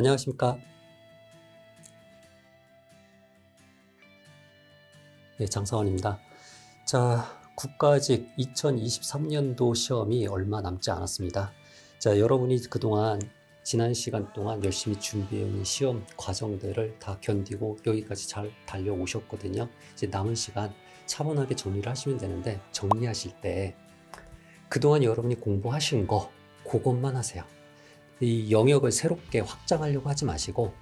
안녕하십니까. 네, 장사원입니다. 자, 국가직 2023년도 시험이 얼마 남지 않았습니다. 자, 여러분이 그동안 지난 시간 동안 열심히 준비해온 시험 과정들을 다 견디고 여기까지 잘 달려오셨거든요. 이제 남은 시간 차분하게 정리를 하시면 되는데, 정리하실 때 그동안 여러분이 공부하신 거 그것만 하세요. 이 영역을 새롭게 확장하려고 하지 마시고,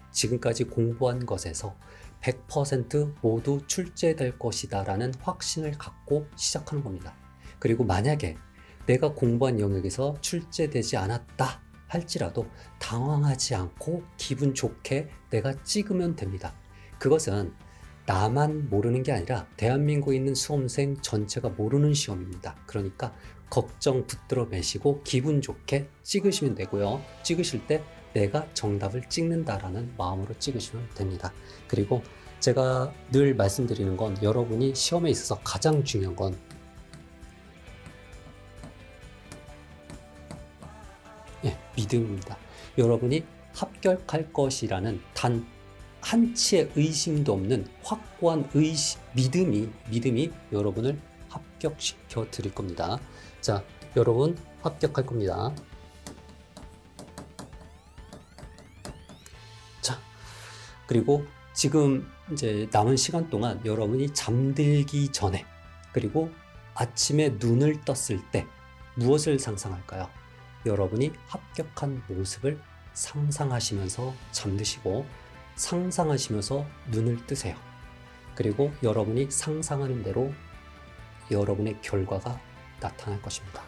지금까지 공부한 것에서 100% 모두 출제될 것이다 라는 확신을 갖고 시작하는 겁니다. 그리고 만약에 내가 공부한 영역에서 출제되지 않았다 할지라도 당황하지 않고 기분 좋게 내가 찍으면 됩니다. 그것은 나만 모르는 게 아니라 대한민국에 있는 수험생 전체가 모르는 시험입니다. 그러니까 걱정 붙들어 매시고 기분 좋게 찍으시면 되고요. 찍으실 때 내가 정답을 찍는다라는 마음으로 찍으시면 됩니다. 그리고 제가 늘 말씀드리는 건, 여러분이 시험에 있어서 가장 중요한 건 믿음입니다. 여러분이 합격할 것이라는 단 한치의 의심도 없는 확고한 믿음이 여러분을 합격시켜 드릴 겁니다. 자, 여러분 합격할 겁니다. 자, 그리고 지금 이제 남은 시간 동안 여러분이 잠들기 전에, 그리고 아침에 눈을 떴을 때 무엇을 상상할까요? 여러분이 합격한 모습을 상상하시면서 잠드시고, 상상하시면서 눈을 뜨세요. 그리고 여러분이 상상하는 대로 여러분의 결과가 나타날 것입니다.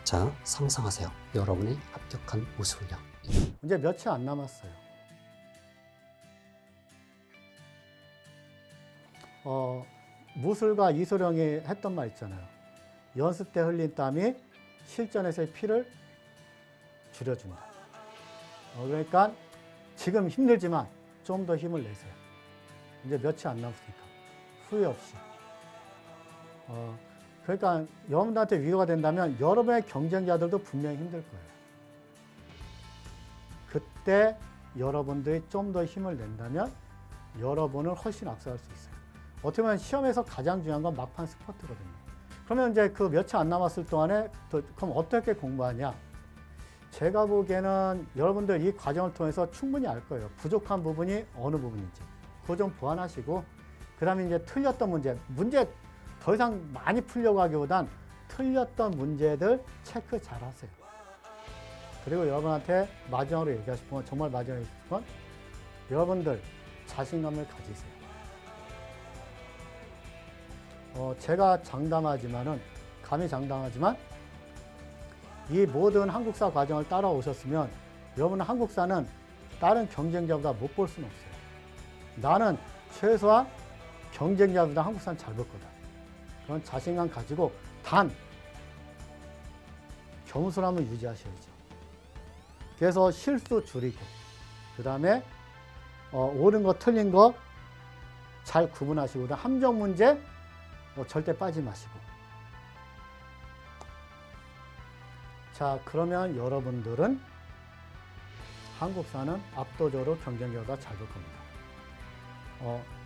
자, 상상하세요. 여러분이 합격한 모습을요. 이제 며칠 안 남았어요. 무술가 이소룡이 했던 말 있잖아요. 연습 때 흘린 땀이 실전에서의 피를 줄여준다. 그러니까 지금 힘들지만 좀 더 힘을 내세요. 이제 며칠 안 남았으니까 후회 없이. 그러니까 여러분들한테 위로가 된다면 여러분의 경쟁자들도 분명히 힘들 거예요. 그때 여러분들이 좀 더 힘을 낸다면 여러분을 훨씬 앞서갈 수 있어요. 어떻게 보면 시험에서 가장 중요한 건 막판 스퍼트거든요. 그러면 이제 그 며칠 안 남았을 동안에 그럼 어떻게 공부하냐? 제가 보기에는 여러분들 이 과정을 통해서 충분히 알 거예요. 부족한 부분이 어느 부분인지. 그거 좀 보완하시고, 그 다음에 이제 틀렸던 문제 더 이상 많이 풀려고 하기보단 틀렸던 문제들 체크 잘 하세요. 그리고 여러분한테 마지막으로 얘기하고 싶은 건, 정말 마지막으로 얘기하고 싶은 건, 여러분들 자신감을 가지세요. 제가 감히 장담하지만 이 모든 한국사 과정을 따라오셨으면 여러분은 한국사는 다른 경쟁자보다 못 볼 수는 없어요. 나는 최소한 경쟁자보다 한국사는 잘 볼 거다. 그런 자신감 가지고 단 겸손함을 유지하셔야죠. 그래서 실수 줄이고, 그 다음에 옳은 거 틀린 거 잘 구분하시고, 함정 문제 절대 빠지지 마시고. 자, 그러면 여러분들은 한국사는 압도적으로 경쟁자보다 잘 볼 겁니다.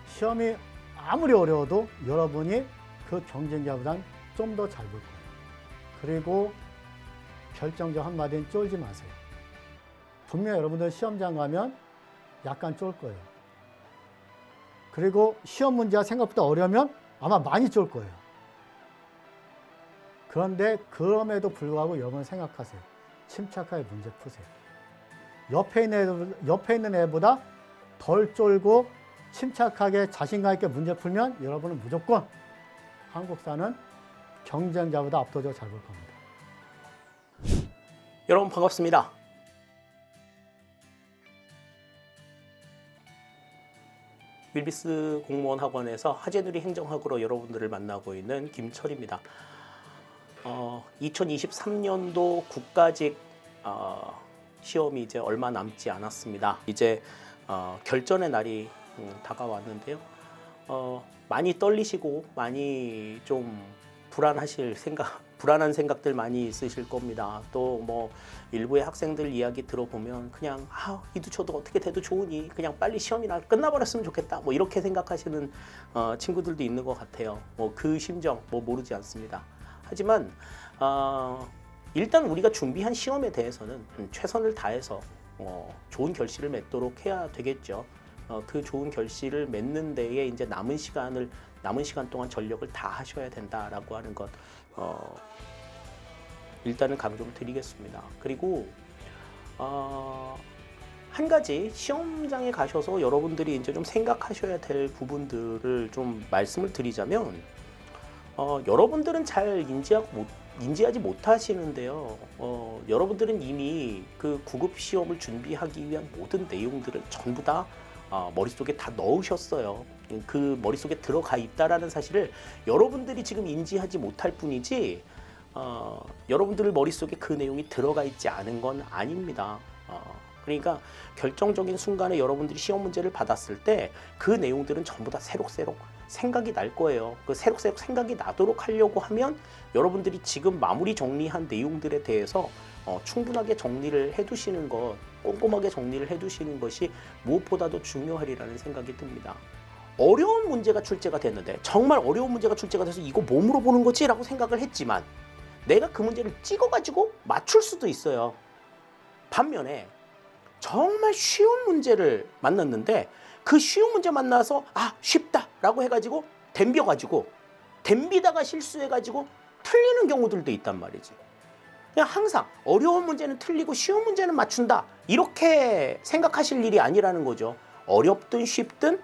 시험이 아무리 어려워도 여러분이 그 경쟁자보단 좀 더 잘 볼 거예요. 그리고 결정적 한마디는 쫄지 마세요. 분명 여러분들 시험장 가면 약간 쫄 거예요. 그리고 시험 문제가 생각보다 어려우면 아마 많이 쫄 거예요. 그런데 그럼에도 불구하고 여러분 생각하세요. 침착하게 문제 푸세요. 옆에 있는 애보다 덜 쫄고 침착하게 자신감 있게 문제 풀면 여러분은 무조건 한국사는 경쟁자보다 압도적으로 잘 볼 겁니다. 여러분 반갑습니다. 윌비스 공무원 학원에서 하재누리 행정학으로 여러분들을 만나고 있는 김철입니다. 2023년도 국가직 시험이 이제 얼마 남지 않았습니다. 이제 결전의 날이 다가왔는데요. 많이 떨리시고 많이 좀 불안한 생각들 많이 있으실 겁니다. 또 뭐 일부의 학생들 이야기 들어보면 그냥 이도 저도 어떻게 돼도 좋으니 그냥 빨리 시험이나 끝나버렸으면 좋겠다. 뭐 이렇게 생각하시는 친구들도 있는 것 같아요. 뭐 그 심정 뭐 모르지 않습니다. 하지만 일단 우리가 준비한 시험에 대해서는 최선을 다해서 좋은 결실을 맺도록 해야 되겠죠. 그 좋은 결실을 맺는 데에 이제 남은 시간 동안 전력을 다 하셔야 된다라고 하는 것 일단은 강조를 드리겠습니다. 그리고 한 가지 시험장에 가셔서 여러분들이 이제 좀 생각하셔야 될 부분들을 좀 말씀을 드리자면 여러분들은 잘 인지하지 못하시는데요. 여러분들은 이미 그 구급 시험을 준비하기 위한 모든 내용들을 전부 다 머릿속에 다 넣으셨어요. 그 머릿속에 들어가 있다라는 사실을 여러분들이 지금 인지하지 못할 뿐이지 여러분들 머릿속에 그 내용이 들어가 있지 않은 건 아닙니다. 그러니까 결정적인 순간에 여러분들이 시험 문제를 받았을 때 그 내용들은 전부 다 새록새록 생각이 날 거예요. 그 새록새록 생각이 나도록 하려고 하면 여러분들이 지금 마무리 정리한 내용들에 대해서 충분하게 정리를 해두시는 것, 꼼꼼하게 정리를 해두시는 것이 무엇보다도 중요하리라는 생각이 듭니다. 어려운 문제가 출제가 됐는데 정말 어려운 문제가 출제가 돼서 이거 뭐 물어보는 거지? 라고 생각을 했지만 내가 그 문제를 찍어가지고 맞출 수도 있어요. 반면에 정말 쉬운 문제를 만났는데 그 쉬운 문제 만나서 쉽다 라고 해가지고 댐비다가 실수해가지고 틀리는 경우들도 있단 말이지. 그냥 항상 어려운 문제는 틀리고 쉬운 문제는 맞춘다 이렇게 생각하실 일이 아니라는 거죠. 어렵든 쉽든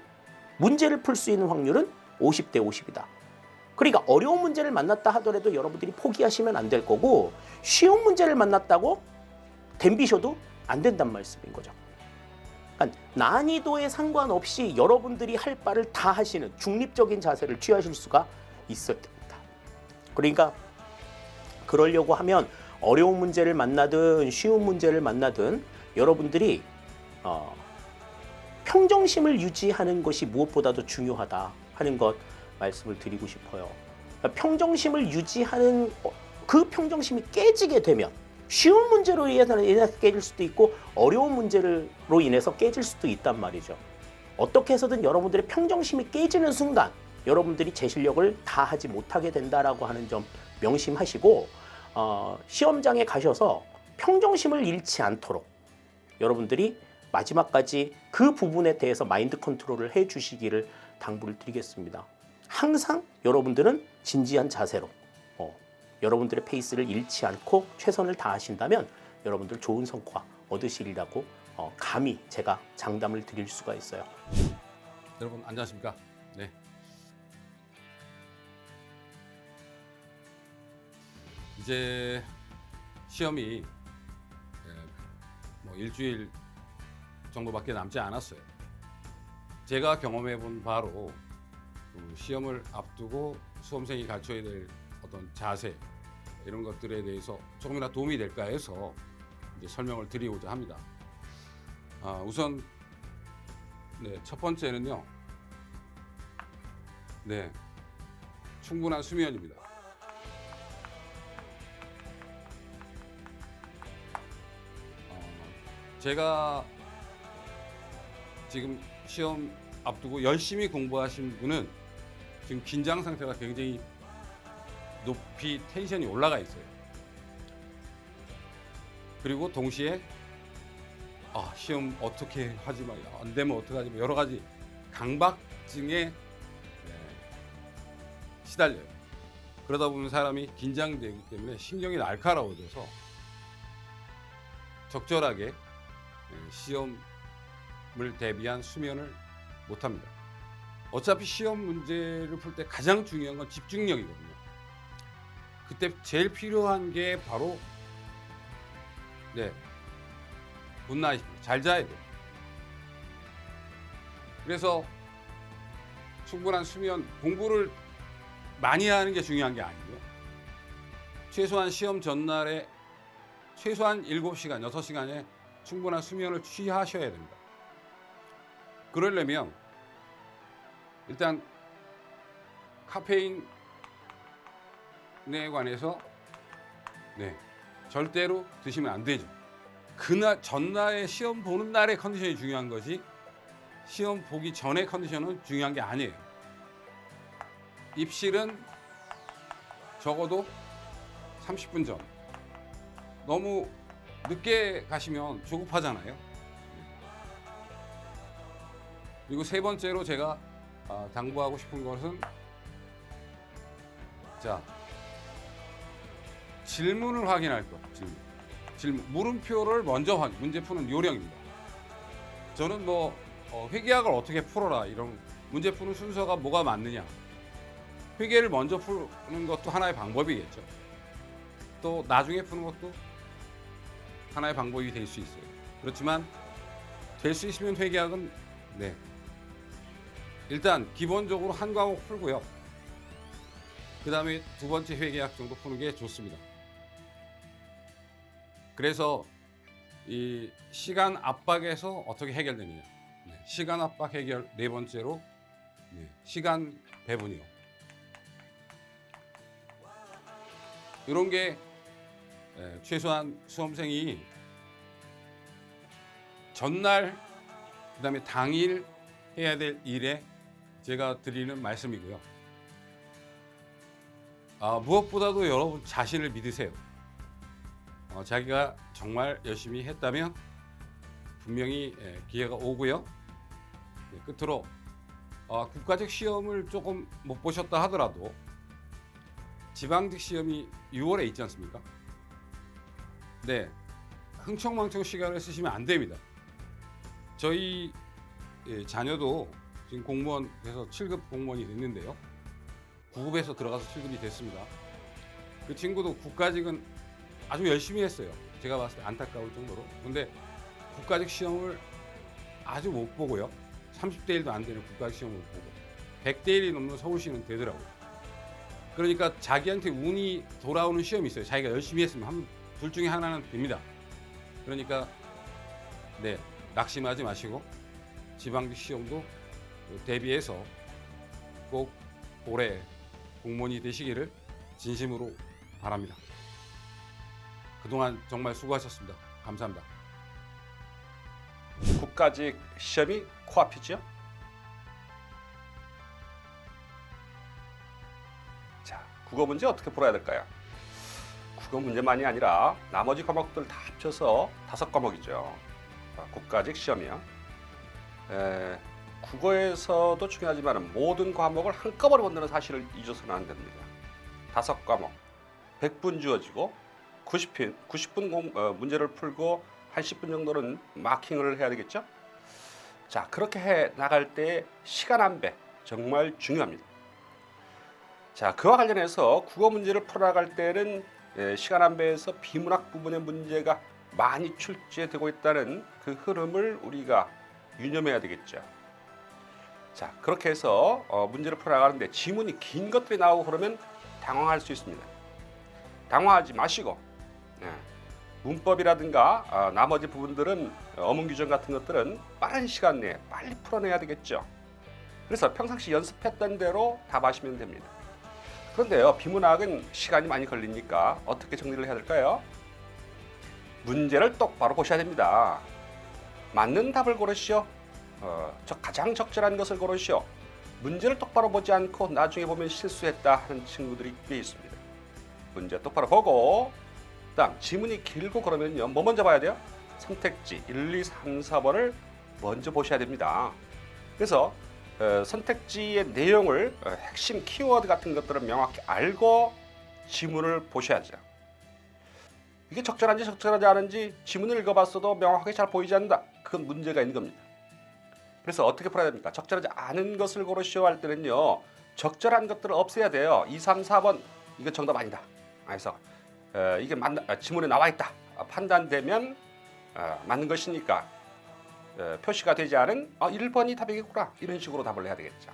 문제를 풀 수 있는 확률은 50대 50이다. 그러니까 어려운 문제를 만났다 하더라도 여러분들이 포기하시면 안 될 거고 쉬운 문제를 만났다고 댐비셔도 안 된단 말씀인 거죠. 그러니까 난이도에 상관없이 여러분들이 할 바를 다 하시는 중립적인 자세를 취하실 수가 있어야 됩니다. 그러니까 그러려고 하면 어려운 문제를 만나든 쉬운 문제를 만나든 여러분들이 평정심을 유지하는 것이 무엇보다도 중요하다 하는 것 말씀을 드리고 싶어요. 그러니까 평정심을 유지하는 그 평정심이 깨지게 되면 쉬운 문제로 인해서 깨질 수도 있고 어려운 문제로 인해서 깨질 수도 있단 말이죠. 어떻게 해서든 여러분들의 평정심이 깨지는 순간 여러분들이 제 실력을 다 하지 못하게 된다라고 하는 점 명심하시고 시험장에 가셔서 평정심을 잃지 않도록 여러분들이 마지막까지 그 부분에 대해서 마인드 컨트롤을 해 주시기를 당부를 드리겠습니다. 항상 여러분들은 진지한 자세로 여러분들의 페이스를 잃지 않고 최선을 다하신다면 여러분들 좋은 성과 얻으시리라고 감히 제가 장담을 드릴 수가 있어요. 여러분 안녕하십니까? 네. 이제 시험이 뭐 일주일 정도밖에 남지 않았어요. 제가 경험해본 바로 그 시험을 앞두고 수험생이 갖춰야 될 어떤 자세 이런 것들에 대해서 조금이나 도움이 될까 해서 이제 설명을 드리고자 합니다. 우선 첫 번째는요. 충분한 수면입니다. 제가 지금 시험 앞두고 열심히 공부하신 분은 지금 긴장 상태가 굉장히 높이 텐션이 올라가 있어요. 그리고 동시에 시험 어떻게 하지 마, 안 되면 어떡하지 마, 여러 가지 강박증에 시달려요. 그러다 보면 사람이 긴장되기 때문에 신경이 날카로워져서 적절하게 시험을 대비한 수면을 못합니다. 어차피 시험 문제를 풀 때 가장 중요한 건 집중력이거든요. 그때 제일 필요한 게 바로 굿나잇입니다. 잘 자야 돼요. 그래서 충분한 수면, 공부를 많이 하는 게 중요한 게 아니고요. 최소한 시험 전날에 최소한 7시간, 6시간의 충분한 수면을 취하셔야 됩니다. 그러려면 일단 카페인에 관해서 네, 절대로 드시면 안 되죠. 그날 전날에 시험 보는 날의 컨디션이 중요한 거지 시험 보기 전의 컨디션은 중요한 게 아니에요. 입실은 적어도 30분 전. 너무 늦게 가시면 조급하잖아요. 그리고 세 번째로 제가 당부하고 싶은 것은 자, 질문을 확인할 것. 질문. 물음표를 먼저 문제 푸는 요령입니다. 저는 뭐 회계학을 어떻게 풀어라 이런 문제 푸는 순서가 뭐가 맞느냐. 회계를 먼저 푸는 것도 하나의 방법이겠죠. 또 나중에 푸는 것도 하나의 방법이 될 수 있어요. 그렇지만 될 수 있으면 회계학은 네. 일단 기본적으로 한 과목 풀고요. 그 다음에 두 번째 회계학 정도 푸는 게 좋습니다. 그래서 이 시간 압박에서 어떻게 해결되느냐. 네. 시간 압박 해결 네 번째로 네. 시간 배분이요. 이런 게 최소한 수험생이 전날 그다음에 당일 해야 될 일에 제가 드리는 말씀이고요. 무엇보다도 여러분 자신을 믿으세요. 자기가 정말 열심히 했다면 분명히 기회가 오고요. 네, 끝으로 국가직 시험을 조금 못 보셨다 하더라도 지방직 시험이 6월에 있지 않습니까? 네, 흥청망청 시간을 쓰시면 안 됩니다. 저희 자녀도 지금 공무원 돼서 7급 공무원이 됐는데요. 9급에서 들어가서 7급이 됐습니다. 그 친구도 국가직은 아주 열심히 했어요. 제가 봤을 때 안타까울 정도로. 근데 국가직 시험을 아주 못 보고요. 30대 1도 안 되는 국가직 시험을 못 보고 100대 1이 넘는 서울시는 되더라고요. 그러니까 자기한테 운이 돌아오는 시험이 있어요. 자기가 열심히 했으면 둘 중에 하나는 됩니다. 그러니까 네, 낙심하지 마시고 지방직 시험도 대비해서 꼭 올해 공무원이 되시기를 진심으로 바랍니다. 그동안 정말 수고하셨습니다. 감사합니다. 국가직 시험이 코앞이죠. 자, 국어 문제 어떻게 풀어야 될까요? 국어 문제만이 아니라 나머지 과목들 다 합쳐서 5과목이죠. 국가직 시험이요. 국어에서도 중요하지만 모든 과목을 한꺼번에 본다는 사실을 잊어서는 안 됩니다. 5과목, 100분 주어지고 90분 문제를 풀고 한 10분 정도는 마킹을 해야 되겠죠. 자, 그렇게 해 나갈 때 시간 안배 정말 중요합니다. 자, 그와 관련해서 국어 문제를 풀어나갈 때는 시간 안배에서 비문학 부분의 문제가 많이 출제되고 있다는 그 흐름을 우리가 유념해야 되겠죠. 자, 그렇게 해서 문제를 풀어나가는데 지문이 긴 것들이 나오고 그러면 당황할 수 있습니다. 당황하지 마시고 문법이라든가 나머지 부분들은 어문 규정 같은 것들은 빠른 시간 내에 빨리 풀어내야 되겠죠. 그래서 평상시 연습했던 대로 답하시면 됩니다. 그런데요, 비문학은 시간이 많이 걸리니까 어떻게 정리를 해야 될까요? 문제를 똑바로 보셔야 됩니다. 맞는 답을 고르시오. 가장 적절한 것을 고르시오. 문제를 똑바로 보지 않고 나중에 보면 실수했다 하는 친구들이 꽤 있습니다. 문제 똑바로 보고 그다음 지문이 길고 그러면요, 뭐 먼저 봐야 돼요? 선택지 1, 2, 3, 4번을 먼저 보셔야 됩니다. 그래서 선택지의 내용을 핵심 키워드 같은 것들을 명확히 알고 지문을 보셔야죠. 이게 적절한지 적절하지 않은지 지문을 읽어봤어도 명확하게 잘 보이지 않는다. 그건 문제가 있는 겁니다. 그래서 어떻게 풀어야 됩니까? 적절하지 않은 것을 고르시오 할 때는요, 적절한 것들을 없애야 돼요. 2, 3, 4번 이거 정답 아니다. 그래서 이게 지문에 나와 있다. 판단되면 맞는 것이니까 표시가 되지 않은 1번이 답이겠구나. 이런 식으로 답을 해야 되겠죠.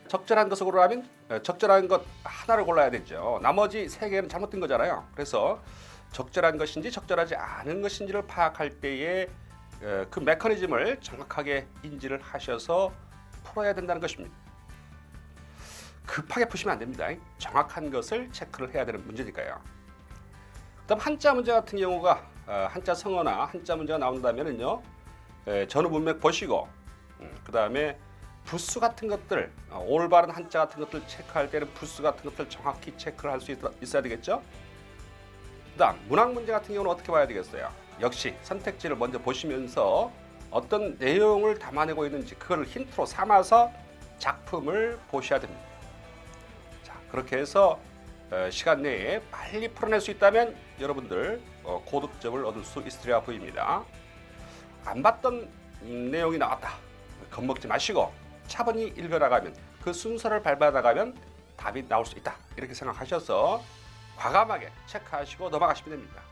적절한 것을 고르라면 적절한 것 하나를 골라야 되죠. 나머지 3개는 잘못된 거잖아요. 그래서 적절한 것인지 적절하지 않은 것인지를 파악할 때에 그 메커니즘을 정확하게 인지를 하셔서 풀어야 된다는 것입니다. 급하게 푸시면 안 됩니다. 정확한 것을 체크를 해야 되는 문제니까요. 그다음 한자 문제 같은 경우가 한자 성어나 한자 문제가 나온다면은요, 전후 문맥 보시고, 그다음에 부수 같은 것들, 올바른 한자 같은 것들 체크할 때는 부수 같은 것들 정확히 체크를 할 수 있어야 되겠죠. 그다음 문학 문제 같은 경우는 어떻게 봐야 되겠어요? 역시 선택지를 먼저 보시면서 어떤 내용을 담아내고 있는지 그걸 힌트로 삼아서 작품을 보셔야 됩니다. 자, 그렇게 해서 시간 내에 빨리 풀어낼 수 있다면 여러분들 고득점을 얻을 수 있으리라 보입니다. 안 봤던 내용이 나왔다, 겁먹지 마시고 차분히 읽어나가면, 그 순서를 밟아나가면 답이 나올 수 있다, 이렇게 생각하셔서 과감하게 체크하시고 넘어가시면 됩니다.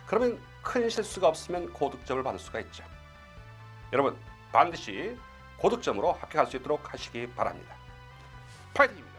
그러면 큰 실수가 없으면 고득점을 받을 수가 있죠. 여러분 반드시 고득점으로 합격할 수 있도록 하시기 바랍니다. 파이팅입니다.